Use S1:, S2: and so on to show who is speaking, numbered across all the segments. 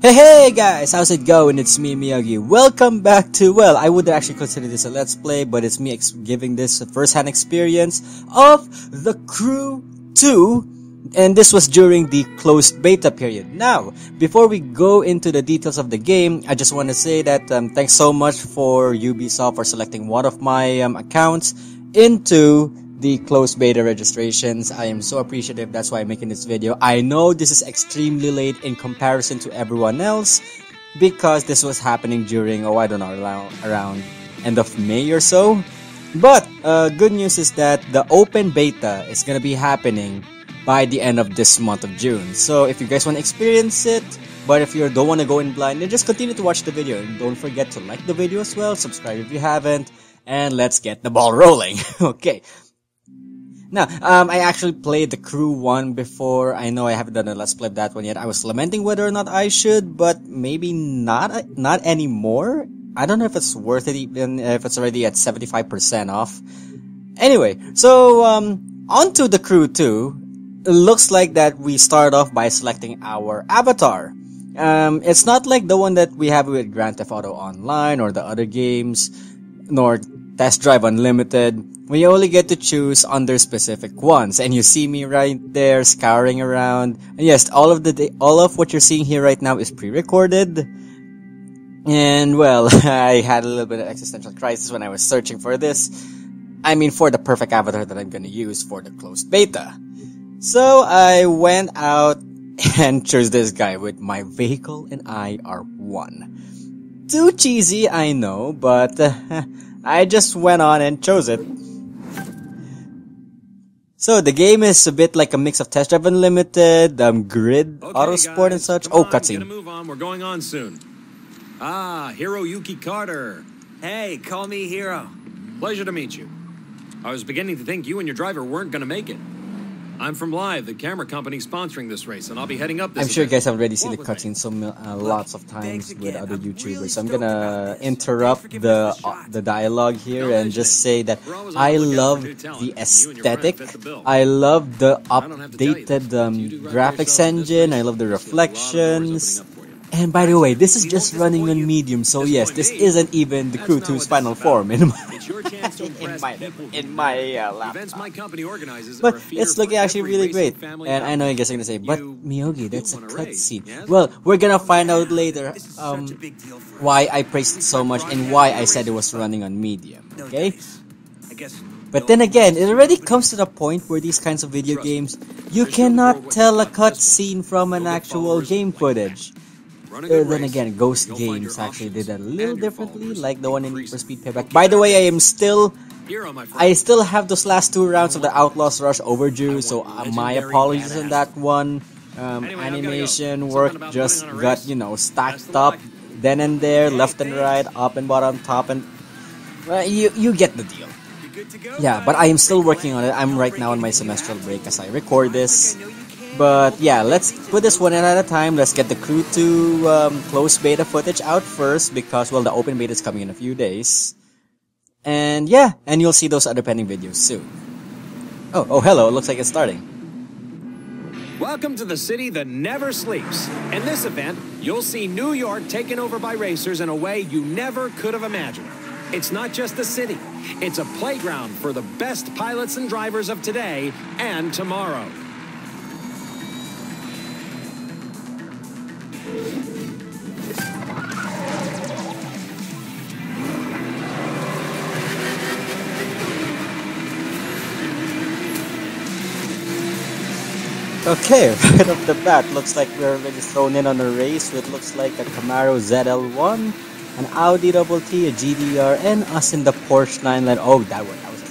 S1: Hey guys, how's it going? It's me, Miyagi. Welcome back to, well, I would actually consider this a let's play, but it's me giving this a first-hand experience of The Crew 2, and this was during the closed beta period. Now, before we go into the details of the game, I just want to say that thanks so much for Ubisoft for selecting one of my accounts into the closed beta registrations. I am so appreciative. That's why I'm making this video. I know this is extremely late in comparison to everyone else because this was happening during, I don't know, around end of May or so. But good news is that the open beta is gonna be happening by the end of this month of June. So if you guys want to experience it, but if you don't want to go in blind, then just continue to watch the video. And don't forget to like the video as well, subscribe if you haven't, and let's get the ball rolling. Okay. Now, I actually played the Crew 1 before. I know I haven't done a Let's Play of that one yet. I was lamenting whether or not I should, but maybe not anymore. I don't know if it's worth it even if it's already at 75% off. Anyway, so, on to the Crew 2. It looks like that we start off by selecting our avatar. It's not like the one that we have with Grand Theft Auto Online or the other games, nor Test Drive Unlimited. We only get to choose under specific ones, and you see me right there scouring around. And yes, all of what you're seeing here right now is pre-recorded. And well, I had a little bit of existential crisis when I was searching for this. I mean, for the perfect avatar that I'm gonna use for the closed beta. So I went out and chose this guy with my vehicle and I are one. Too cheesy, I know, but I just went on and chose it. So the game is a bit like a mix of Test Drive Unlimited, Grid,
S2: Okay,
S1: Autosport, and such.
S2: Come
S1: Oh,
S2: on,
S1: cutscene.
S2: Gonna move on. We're going on soon. Hiroyuki Carter.
S3: Hey, call me Hero.
S2: Pleasure to meet you. I was beginning to think you and your driver weren't gonna make it. I'm from Live, the camera company sponsoring this race, and I'll be heading up this
S1: I'm sure you
S2: event.
S1: guys have already seen the
S2: Walk with me.
S1: cutscene lots of times with
S3: again.
S1: other
S3: I'm
S1: YouTubers.
S3: really
S1: So I'm
S3: stoked
S1: gonna
S3: about this.
S1: interrupt
S3: Thanks for giving us a
S1: the
S3: shot.
S1: the dialogue here
S2: No
S1: and
S2: mention.
S1: just say that
S2: We're always on
S1: I
S2: the lookout
S1: love
S2: for new talent.
S1: the
S2: You and your friend
S1: aesthetic.
S2: fit the bill.
S1: I love the
S2: I don't have to tell you
S1: updated
S2: that. You do right by
S1: graphics
S2: yourself in this
S1: engine.
S2: race,
S1: I love the
S2: you'll see a lot of doors opening
S1: reflections.
S2: up for you.
S1: And by the way, this is
S3: We
S1: just
S3: won't
S1: running
S3: disappoint
S1: on
S3: you.
S1: medium, so yes, this
S2: Disappoint me?
S1: isn't even the
S2: That's
S1: Crew
S2: not
S1: 2's
S2: what this
S1: final
S2: is about.
S1: form in my
S2: It's your chance to impress people who
S1: laptop.
S2: events my company organizes
S1: But
S2: are a feeder
S1: it's looking
S2: for
S1: actually
S2: every
S1: really
S2: racing
S1: great.
S2: family
S1: And I know you
S2: out
S1: guys are gonna say, but
S2: You
S1: Miyogi, that's a
S2: wanna race,
S1: cutscene.
S2: yes?
S1: Well, we're gonna find out later
S3: This is such a big deal for
S1: why I praised it so much and why I said it was running on medium.
S3: No
S1: Okay?
S3: dice. I guess.
S1: But then again, it already comes to the point where these kinds of video games, you cannot tell a cutscene from an actual game footage.
S2: Run a good
S1: Then
S2: race.
S1: again, Ghost
S2: You'll find
S1: Games
S2: your
S1: actually
S2: options
S1: did that a
S2: and
S1: little
S2: your
S1: differently,
S2: followers
S1: like the one in Need
S2: increase.
S1: for Speed Payback. By the way, I am still
S2: Hero, my friend.
S1: I still have those last two rounds of the Outlaws Rush overdue, so my apologies on that one. Animation work just got, stacked up then and there, left and right, up and bottom, top and... Well, you get the deal.
S3: You good to go?
S1: Yeah, but I am still working on it. I'm right now on my semestral break as I record this. But yeah, let's put this one at a time. Let's get the Crew 2 closed beta footage out first because, well, the open beta is coming in a few days. And yeah, and you'll see those other pending videos soon. Oh, hello, it looks like it's starting.
S2: Welcome to the city that never sleeps. In this event, you'll see New York taken over by racers in a way you never could have imagined. It's not just a city. It's a playground for the best pilots and drivers of today and tomorrow.
S1: Okay, right off the bat, looks like we're already thrown in on a race with looks like a Camaro ZL1, an Audi Double T, a GDR, and us in the Porsche 911. Oh, that was a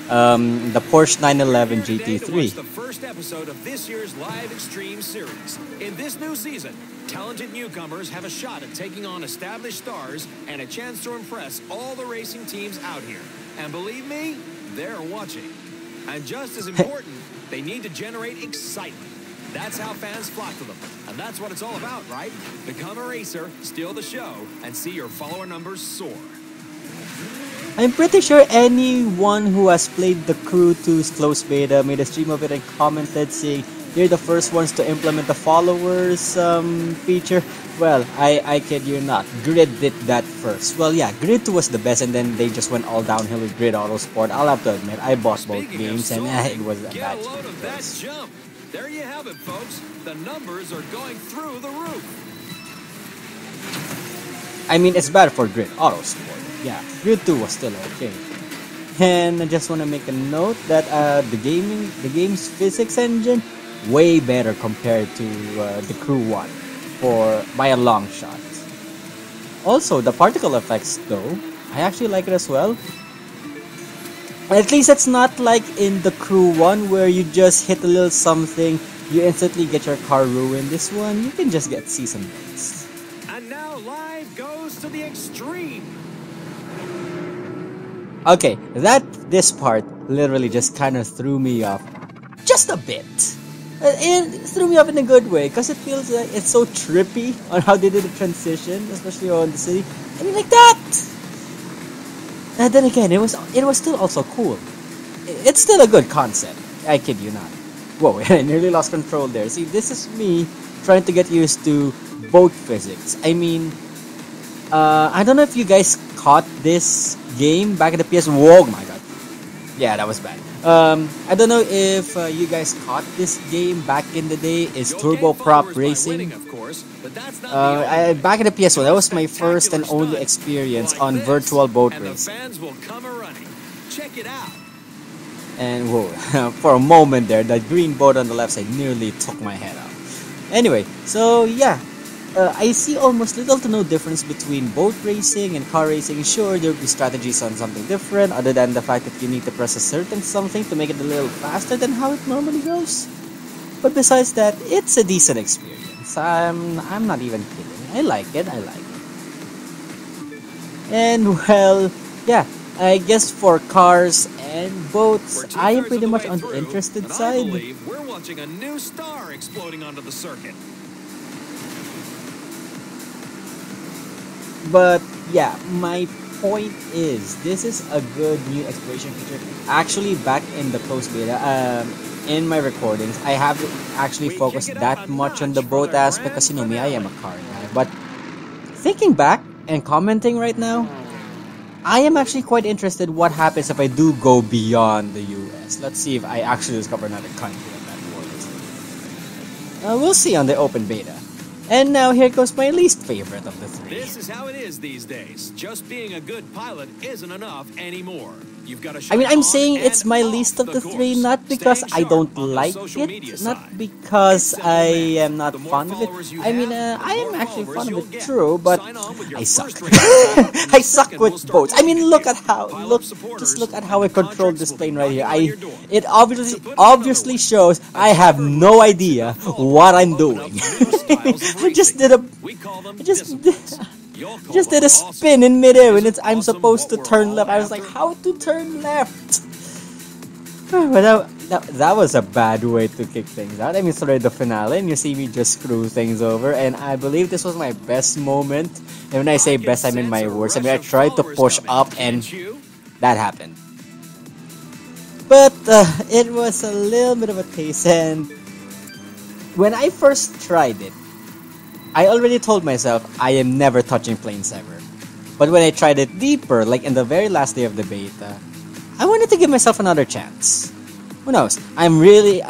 S1: bad one. The Porsche 911 GT3.
S2: It's the first episode of this year's Live Extreme series. In this new season, talented newcomers have a shot at taking on established stars and a chance to impress all the racing teams out here. And believe me, they're watching. And just as important, they need to generate excitement. That's how fans flock to them. And that's what it's all about, right? Become a racer, steal the show, and see your follower numbers soar.
S1: I'm pretty sure anyone who has played the Crew 2's closed beta made a stream of it and commented saying, They're the first ones to implement the followers feature. Well, I kid you not. Grid did that first. Well, yeah, Grid 2 was the best, and then they just went all downhill with Grid Autosport. I'll have to admit, I bought both
S2: Speaking of
S1: games, and
S2: soaring,
S1: it was a
S2: get
S1: bad
S2: a load of that
S1: choice.
S2: jump. There you have it, folks. The numbers are going through the roof.
S1: I mean, it's bad for Grid Autosport. Yeah, Grid 2 was still okay. And I just want to make a note that the game's physics engine way better compared to the Crew 1 by a long shot. Also, the particle effects though, I actually like it as well. At least it's not like in the Crew 1 where you just hit a little something, you instantly get your car ruined. This one, you can just get season base.
S2: And now live goes to the extreme.
S1: Okay, this part literally just kind of threw me off just a bit. It threw me off in a good way because it feels like it's so trippy on how they did the transition, especially on the city. I mean, like that. And then again, it was still also cool. It's still a good concept. I kid you not. Whoa, I nearly lost control there. See, this is me trying to get used to boat physics. I mean, I don't know if you guys caught this game back at the PS. Whoa, my god. Yeah, that was bad. I don't know if you guys caught this game back in the day. It's Turbo Prop Racing.
S2: Winning, of course, but that's not
S1: Back in the PS1, that was my first and only experience on virtual boat
S2: and the
S1: racing.
S2: fans will come a-running. Check it out.
S1: And whoa, for a moment there, that green boat on the left side nearly took my head off. Anyway, so yeah. I see almost little to no difference between boat racing and car racing. Sure, there will be strategies on something different, other than the fact that you need to press a certain something to make it a little faster than how it normally goes. But besides that, it's a decent experience. I'm not even kidding. I like it. And well, yeah, I guess for cars and boats, I am pretty much on the interested
S2: and
S1: side.
S2: I believe we're watching a new star exploding onto the circuit.
S1: But yeah, my point is, this is a good new exploration feature. Actually, back in the closed beta, in my recordings, I haven't actually focused that much on the boat aspect because, you know me, I am a car guy. But thinking back and commenting right now, I am actually quite interested what happens if I do go beyond the US. Let's see if I actually discover another country in that world. We'll see on the open beta. And now here goes my least favorite of the three.
S2: This is how it is these days. Just being a good pilot isn't enough anymore. You've got to
S1: I mean,
S2: shine
S1: I'm
S2: on
S1: saying
S2: and
S1: it's my
S2: off
S1: least of the
S2: course.
S1: three, not because
S2: Staying
S1: I don't
S2: sharp on the
S1: like
S2: social media
S1: it, not
S2: side.
S1: because
S2: It's
S1: I
S2: simple, man.
S1: am not
S2: The more
S1: fond of it.
S2: followers you
S1: I mean,
S2: have, the
S1: I am
S2: more
S1: actually
S2: followers
S1: fond of
S2: you'll
S1: it,
S2: get.
S1: true, but
S2: Sign on with your
S1: I suck.
S2: first rating, and
S1: I
S2: your
S1: suck
S2: second will
S1: with
S2: start
S1: boats. I mean,
S2: winning
S1: look
S2: again.
S1: at how,
S2: Pile
S1: look,
S2: up supporters,
S1: just look at
S2: and
S1: how I
S2: the
S1: control
S2: contracts
S1: this
S2: will
S1: plane
S2: be
S1: right here.
S2: knocking on your door.
S1: It
S2: To put it another
S1: obviously
S2: way,
S1: shows I have no idea what I'm doing. I just did a,
S2: We call them
S1: I just
S2: disciplines. You'll call
S1: just
S2: them
S1: did a
S2: awesome.
S1: spin in midair when
S2: Isn't
S1: I'm
S2: awesome
S1: supposed to
S2: what we're
S1: turn
S2: all
S1: left. I was like,
S2: after?
S1: how to turn left? But that was a bad way to kick things out. I mean, sorry, the finale, and you see me just screw things over. And I believe this was my best moment. And when I say best, I mean my worst. I mean, I tried to push up, and that happened. But it was a little bit of a taste. And when I first tried it, I already told myself I am never touching planes ever. But when I tried it deeper, like in the very last day of the beta, I wanted to give myself another chance. Who knows? I'm really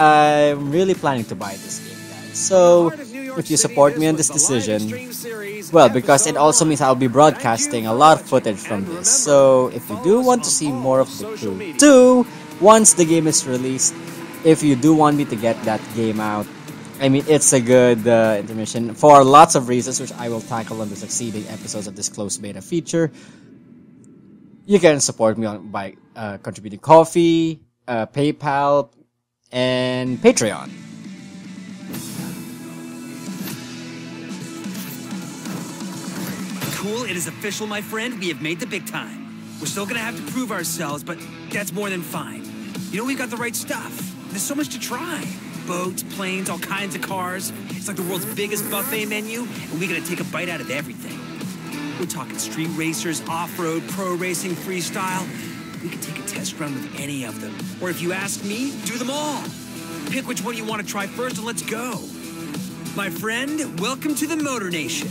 S1: planning to buy this game, guys. So if you support me on this decision, well, because it also means I'll be broadcasting a lot of footage from this. So if you do want to see more of the Crew 2 once the game is released, if you do want me to get that game out, I mean, it's a good intermission for lots of reasons, which I will tackle on the succeeding episodes of this closed beta feature. You can support me by contributing Coffee, PayPal, and Patreon.
S3: Cool, it is official, my friend. We have made the big time. We're still gonna have to prove ourselves, but that's more than fine. You know, we've got the right stuff. There's so much to try. Boats, planes, all kinds of cars. It's like the world's biggest buffet menu, and we gotta take a bite out of everything. We're talking street racers, off-road, pro racing, freestyle. We could take a test run with any of them. Or if you ask me, do them all. pick which one you want to try first and let's go. My friend, welcome to the Motor Nation.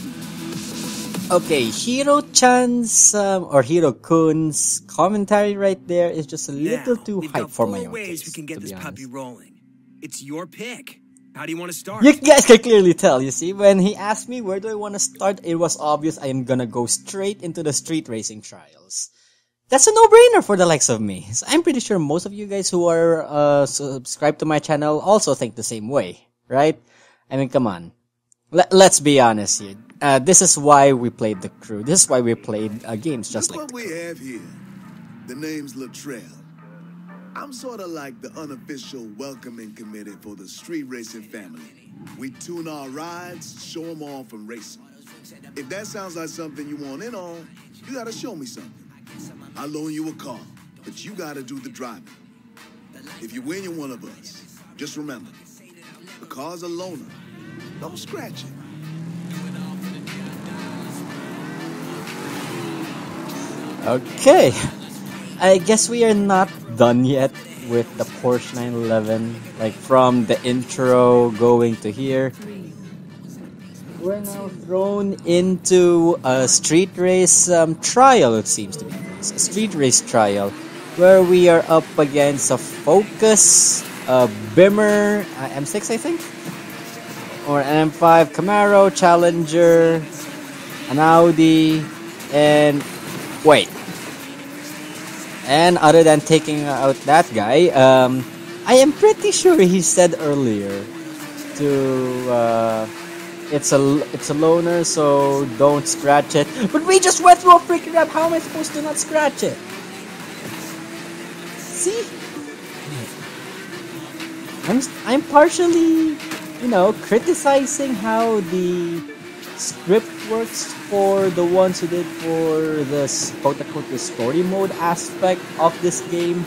S1: Okay, Hiro-chan's or Hiro-kun's commentary right there is just a little too
S3: we've
S1: hype
S3: got
S1: for
S3: four
S1: my own
S3: ways
S1: taste,
S3: we can get
S1: to
S3: this
S1: be
S3: puppy
S1: honest.
S3: rolling. It's your pick. How do you want to start?
S1: You guys can clearly tell, you see, when he asked me where do I want to start, it was obvious I am gonna go straight into the street racing trials. That's a no-brainer for the likes of me. So I'm pretty sure most of you guys who are subscribed to my channel also think the same way, right? I mean, come on. Let's be honest here. This is why we played the crew. This is why we played games just
S4: Look
S1: like
S4: what we have here. The name's Latrell. I'm sort of like the unofficial welcoming committee for the street racing family. We tune our rides, show them off, and race them. If that sounds like something you want in on, you gotta show me something. I'll loan you a car, but you gotta do the driving. If you win, you're one of us. Just remember, the car's a loaner. Don't scratch it.
S1: Okay. I guess we are not done yet with the Porsche 911. Like from the intro going to here. We're now thrown into a street race trial, it seems to be. A street race trial where we are up against a Focus, a Bimmer, M6 I think? Or an M5 Camaro, Challenger, an Audi, and wait. And other than taking out that guy, I am pretty sure he said earlier to it's a loaner, so don't scratch it. But we just went through a freaking ramp. How am I supposed to not scratch it? See, I'm partially, criticizing how the script works for the ones who did for this quote-unquote the story mode aspect of this game.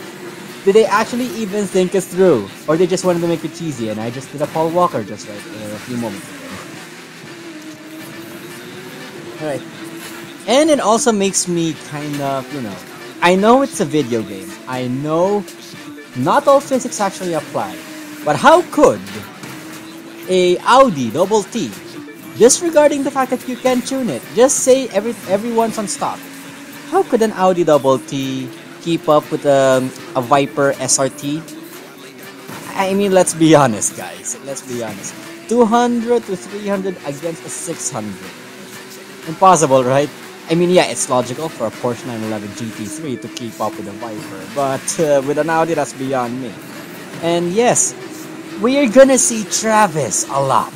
S1: Did they actually even think it through? Or they just wanted to make it cheesy and I just did a Paul Walker just like a few moments ago. Alright. And it also makes me kind of, I know it's a video game. I know not all physics actually apply. But how could a Audi double T, disregarding the fact that you can tune it, just say everyone's on stock, how could an Audi double T keep up with a Viper SRT? I mean, let's be honest, guys. Let's be honest. 200 to 300 against a 600. Impossible, right? I mean, yeah, it's logical for a Porsche 911 GT3 to keep up with a Viper, but with an Audi, that's beyond me. And yes, we are gonna see Travis a lot.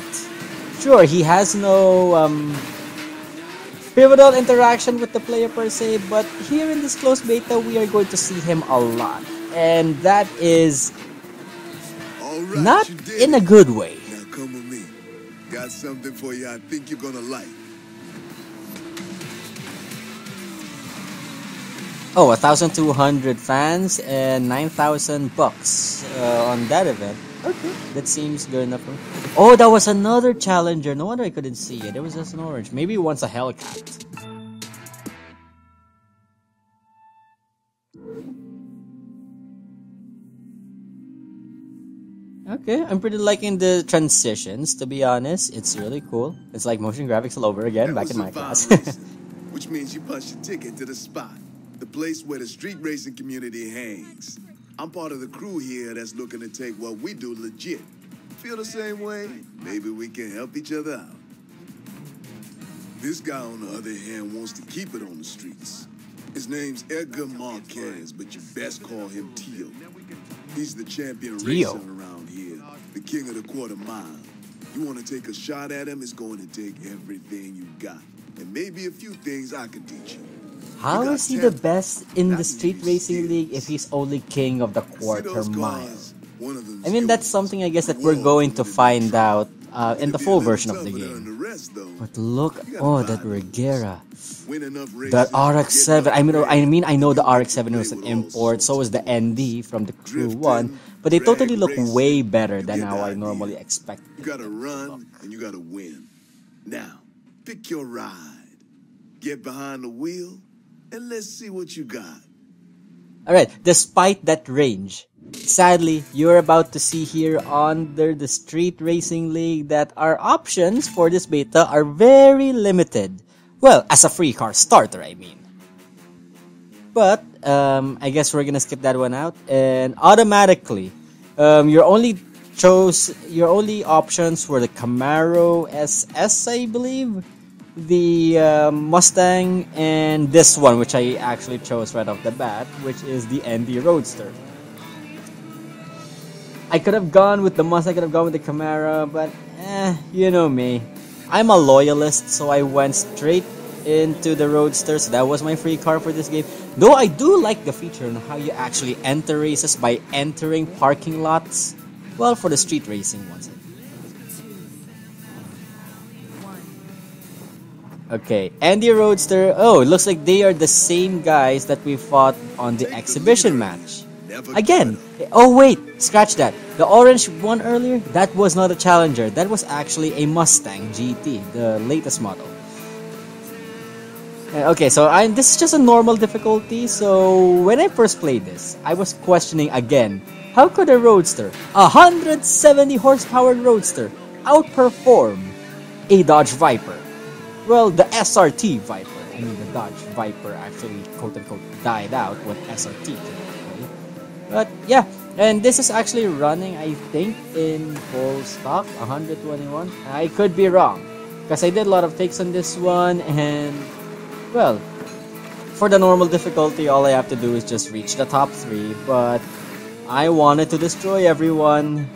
S1: Sure, he has no pivotal interaction with the player per se, but here in this closed beta, we are going to see him a lot. And that is
S4: Right,
S1: not in a good way.
S4: Now come with me. Got something for you I think you're gonna like.
S1: Oh, 1,200 fans and 9,000 bucks on that event. Okay, that seems good enough for me. Oh, that was another Challenger. No wonder I couldn't see it. It was just an orange. Maybe he wants a Hellcat. Okay, I'm pretty liking the transitions, to be honest. It's really cool. It's like motion graphics all over again, back in my class.
S4: Which means you punch your ticket to the spot. The place where the street racing community hangs. I'm part of the crew here that's looking to take what we do legit. Feel the same way? Maybe we can help each other out. This guy, on the other hand, wants to keep it on the streets. His name's Edgar Marquez, but you best call him Tio. He's the champion racer around here, the king of the quarter mile. You want to take a shot at him, it's going to take everything you got. And maybe a few things I can teach you.
S1: How is he the best in the street racing league if he's only king of the quarter mile? I mean, that's something I guess that we're going to find out in the full version of the game. But look, oh, that Regera. That RX-7, I know the RX-7 was an import, so was the ND from the Crew 1, but they totally look way better than how I normally expect.
S4: You gotta run and you gotta win. Now, pick your ride. Get behind the wheel and let's see what you got.
S1: Alright, despite that range, Sadly, you're about to see here under the Street Racing League that our options for this beta are very limited. Well, as a free car starter, I mean. But I guess we're gonna skip that one out, and automatically, your only options were the Camaro SS, I believe, the Mustang, and this one, which I actually chose right off the bat, which is the ND Roadster. I could have gone with the Mustang, I could have gone with the Camaro, but you know me. I'm a loyalist, so I went straight into the Roadster, so that was my free car for this game. Though I do like the feature on how you actually enter races by entering parking lots. Well, for the street racing ones. Okay, and the Roadster. Oh, it looks like they are the same guys that we fought on the exhibition match. Again, oh wait, scratch that. The orange one earlier, that was not a Challenger. That was actually a Mustang GT, the latest model. Okay, so this is just a normal difficulty, so when I first played this, I was questioning again, how could a Roadster, a 170 horsepower Roadster, outperform a Dodge Viper? Well, the SRT Viper. I mean, the Dodge Viper actually, quote-unquote, died out when SRT came out. But yeah, and this is actually running, I think, in full stock, 121. I could be wrong, because I did a lot of takes on this one, and well, for the normal difficulty, all I have to do is just reach the top 3, but I wanted to destroy everyone.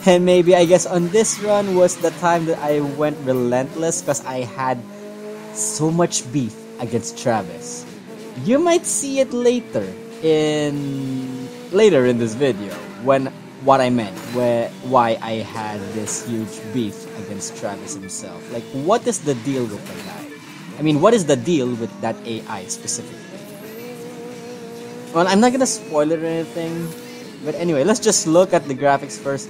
S1: And maybe, I guess, on this run was the time that I went relentless because I had so much beef against Travis. You might see it later in this video when what I meant, why I had this huge beef against Travis himself. Like, what is the deal with the guy? I mean, what is the deal with that AI specifically? Well, I'm not gonna spoil it or anything, but anyway, let's just look at the graphics first.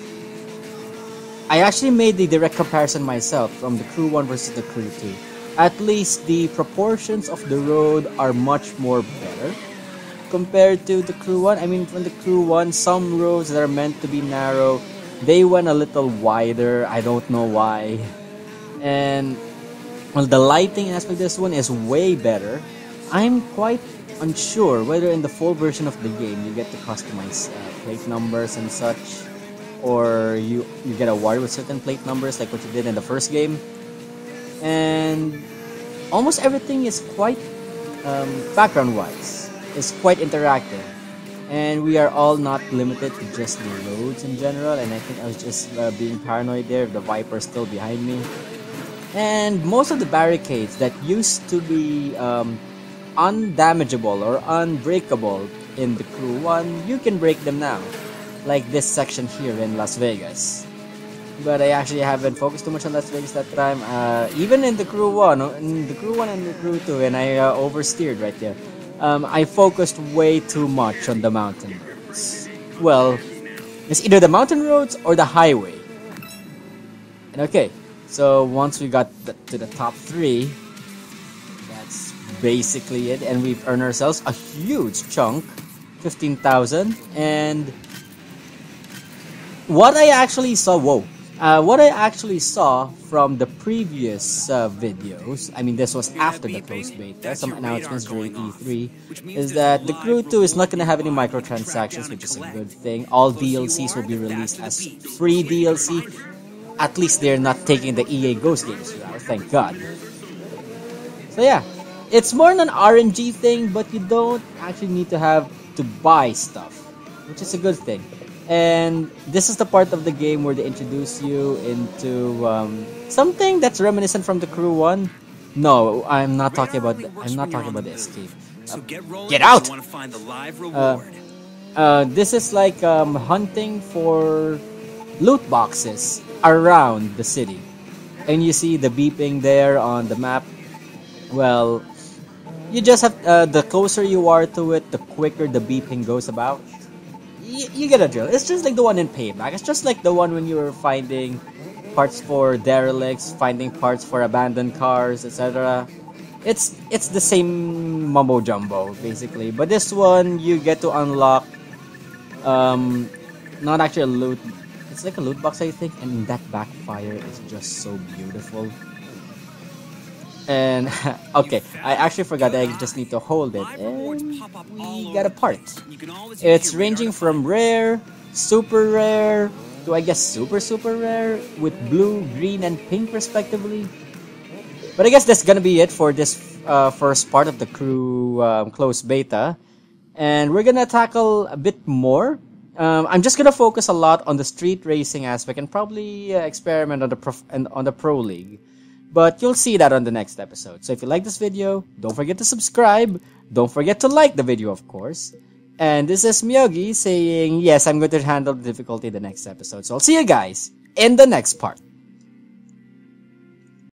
S1: I actually made the direct comparison myself from the Crew 1 versus the Crew 2. At least the proportions of the road are much more better compared to the Crew 1. I mean, from the Crew 1, some roads that are meant to be narrow, they went a little wider. I don't know why. And well, the lighting aspect of this one is way better. I'm quite unsure whether in the full version of the game you get to customize plate numbers and such, or you get awarded with certain plate numbers like what you did in the first game. And almost everything is quite background wise is quite interactive, and we are all not limited to just the roads in general. And I think I was just being paranoid there if the Viper is still behind me. And most of the barricades that used to be undamageable or unbreakable in the Crew 1, you can break them now, like this section here in Las Vegas. But I actually haven't focused too much on Las Vegas that time. Even in the Crew 1, and the Crew 2, and I oversteered right there. I focused way too much on the mountain roads. Well, it's either the mountain roads or the highway. And okay, so once we got to the top 3, that's basically it. And we've earned ourselves a huge chunk, 15,000. And what I actually saw, what I actually saw from the previous videos, I mean this was after the closed beta, some announcements during E3, is that the Crew 2 is not going to have any microtransactions, which is a good thing. All DLCs will be released as free DLC. At least they're not taking the EA Ghost games route, thank God. So yeah, it's more an RNG thing, but you don't actually need to have to buy stuff, which is a good thing. And this is the part of the game where they introduce you into something that's reminiscent from the Crew 1. No, I'm not talking about the escape. Get out! This is like hunting for loot boxes around the city, and you see the beeping there on the map. Well, you just have the closer you are to it, the quicker the beeping goes about. You get a drill. It's just like the one in Payback. It's just like the one when you were finding parts for derelicts, finding parts for abandoned cars, etc. It's the same mumbo jumbo basically. But this one you get to unlock Not actually a loot. It's like a loot box, I think, and that backfire is just so beautiful. And okay, I actually forgot that I just need to hold it, and we got a part. It's ranging from rare, super rare, to I guess super rare, with blue, green, and pink respectively. But I guess that's gonna be it for this first part of the crew closed beta, and we're gonna tackle a bit more. I'm just gonna focus a lot on the street racing aspect and probably experiment on the pro league. But you'll see that on the next episode. So if you like this video, don't forget to subscribe. Don't forget to like the video, of course. And this is Miyogi saying, yes, I'm going to handle the difficulty in the next episode. So I'll see you guys in the next part.